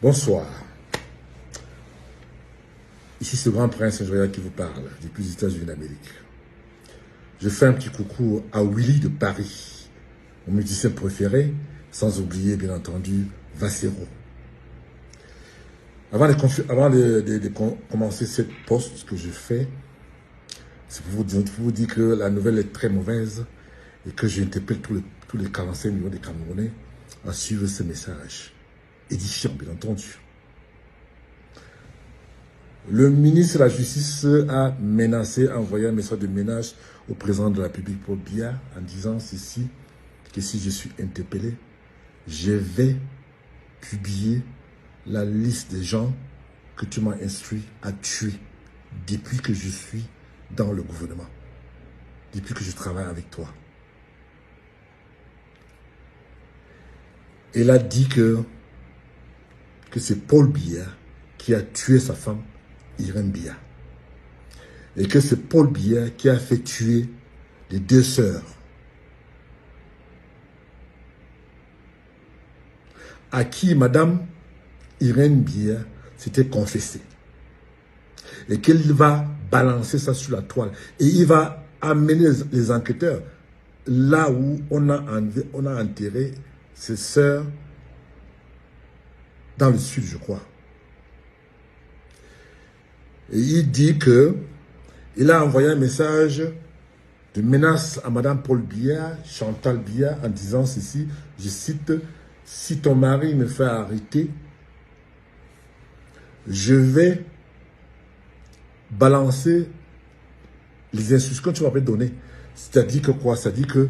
Bonsoir. Ici, c'est le Grand Prince Joya qui vous parle, depuis les États-Unis d'Amérique. Je fais un petit coucou à Willy de Paris, mon musicien préféré, sans oublier, bien entendu, Vassero. Avant de commencer cette poste que je fais, c'est pour vous dire que la nouvelle est très mauvaise et que j'interpelle tous les 45 millions de Camerounais à suivre ce message. Édifiant, bien entendu. Le ministre de la Justice a menacé, a envoyé un message de ménage au président de la République, Paul Biya, en disant ceci, que si je suis interpellé, je vais publier la liste des gens que tu m'as instruit à tuer depuis que je suis dans le gouvernement, depuis que je travaille avec toi. Il a dit que c'est Paul Biya qui a tué sa femme, Irène Biya. Et que c'est Paul Biya qui a fait tuer les deux sœurs. À qui Madame Irène Biya s'était confessée. Et qu'il va balancer ça sur la toile. Et il va amener les enquêteurs là où on a enterré ses sœurs dans le sud, je crois. Et il dit que il a envoyé un message de menace à Madame Paul Biya, Chantal Biya, en disant ceci, je cite, « Si ton mari me fait arrêter, je vais balancer les instructions que tu m'avais données. » C'est-à-dire que quoi? C'est-à-dire que,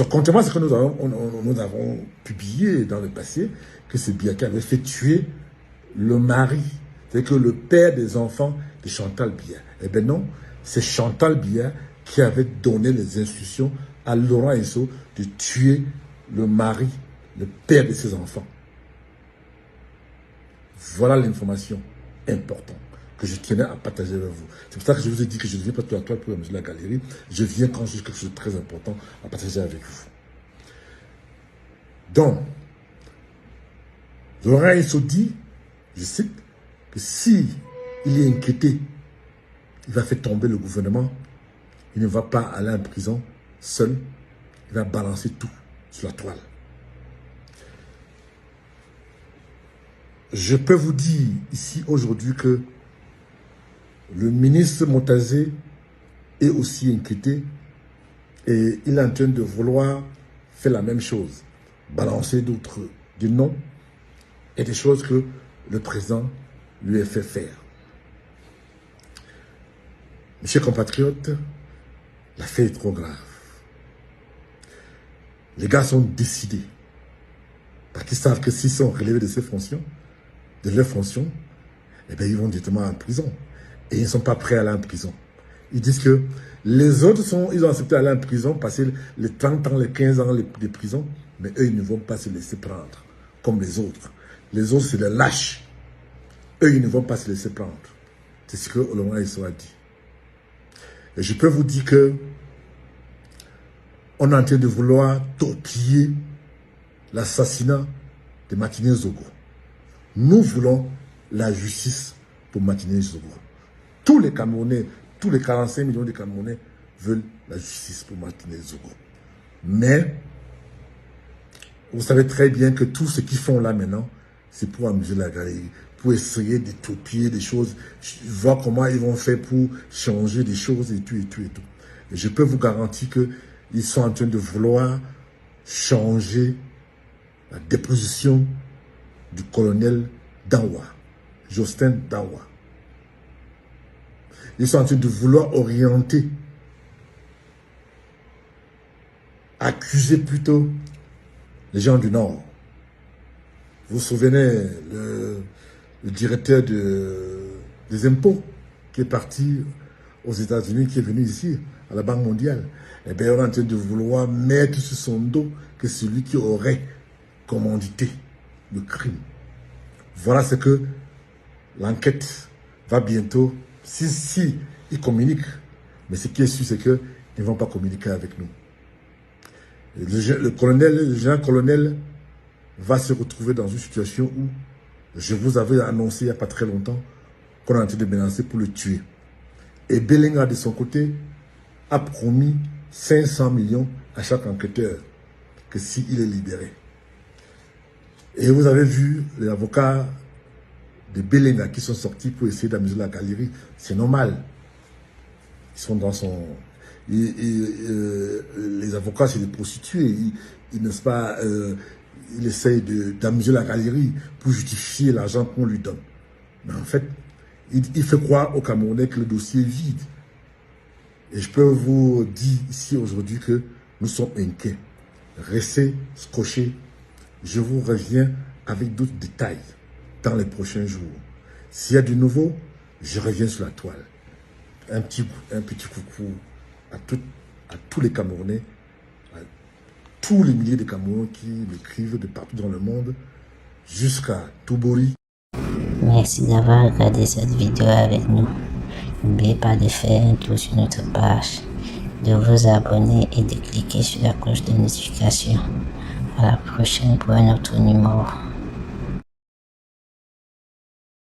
contrairement à ce que nous avons publié dans le passé, que c'est Biya qui avait fait tuer le mari, c'est-à-dire que le père des enfants de Chantal Biya. Eh bien non, c'est Chantal Biya qui avait donné les instructions à Laurent Esso de tuer le mari, le père de ses enfants. Voilà l'information importante que je tenais à partager avec vous. C'est pour ça que je vous ai dit que je ne viens pas tout à toile pour amuser la galerie. Je viens quand j'ai quelque chose de très important à partager avec vous. Donc, Laurent Esso dit, je cite, que si il est inquiété, il va faire tomber le gouvernement, il ne va pas aller en prison seul, il va balancer tout sur la toile. Je peux vous dire ici aujourd'hui que le ministre Montazé est aussi inquiété et il est en train de vouloir faire la même chose, balancer des noms et des choses que le président lui a fait faire. Mes chers compatriotes, l'affaire est trop grave. Les gars sont décidés. Parce qu'ils savent que s'ils sont relevés de leurs fonctions, eh bien, ils vont directement en prison. Et ils ne sont pas prêts à aller en prison. Ils disent que les autres ils ont accepté d'aller en prison, passer les 30 ans, les 15 ans de prison, mais eux, ils ne vont pas se laisser prendre, comme les autres. Les autres, c'est des lâches. Eux, ils ne vont pas se laisser prendre. C'est ce que Laurent Esso a dit. Et je peux vous dire que on est en train de vouloir torpiller l'assassinat de Martinez Zogo. Nous voulons la justice pour Martinez Zogo. Tous les Camerounais, tous les 45 millions de Camerounais veulent la justice pour Martinez Zogo. Mais, vous savez très bien que tout ce qu'ils font là maintenant, c'est pour amuser la galerie, pour essayer de torpiller des choses, voir comment ils vont faire pour changer des choses et tout, et tout, et tout. Et je peux vous garantir qu'ils sont en train de vouloir changer la déposition du colonel Dawa, Justin Dawa. Ils sont en train de vouloir orienter, accuser plutôt les gens du Nord. Vous vous souvenez, le directeur des impôts qui est parti aux États-Unis, qui est venu ici, à la Banque mondiale. Eh bien, on est en train de vouloir mettre sur son dos que celui qui aurait commandité le crime. Voilà ce que l'enquête va bientôt, si ils communiquent, mais ce qui est sûr, c'est qu'ils ne vont pas communiquer avec nous. Le général-colonel va se retrouver dans une situation où Je vous avais annoncé il n'y a pas très longtemps qu'on est en train de menacer pour le tuer. Et Belenga, de son côté, a promis 500 millions à chaque enquêteur que s'il est libéré. Et vous avez vu les avocats de Belenga qui sont sortis pour essayer d'amuser la galerie. C'est normal. Ils sont dans son... les avocats, c'est des prostituées. Ils n'est-ce pas... il essaye d'amuser la galerie pour justifier l'argent qu'on lui donne. Mais en fait, il fait croire aux Camerounais que le dossier est vide. Et je peux vous dire ici aujourd'hui que nous sommes inquiets. Restez scotchés. Je vous reviens avec d'autres détails dans les prochains jours. S'il y a du nouveau, je reviens sur la toile. Un petit coucou à tous les Camerounais, à tous les milliers de Camerounais qui m'écrivent de partout dans le monde, jusqu'à Toubori. Merci d'avoir regardé cette vidéo avec nous. N'oubliez pas de faire un tour sur notre page, de vous abonner et de cliquer sur la cloche de notification. À la prochaine pour un autre numéro.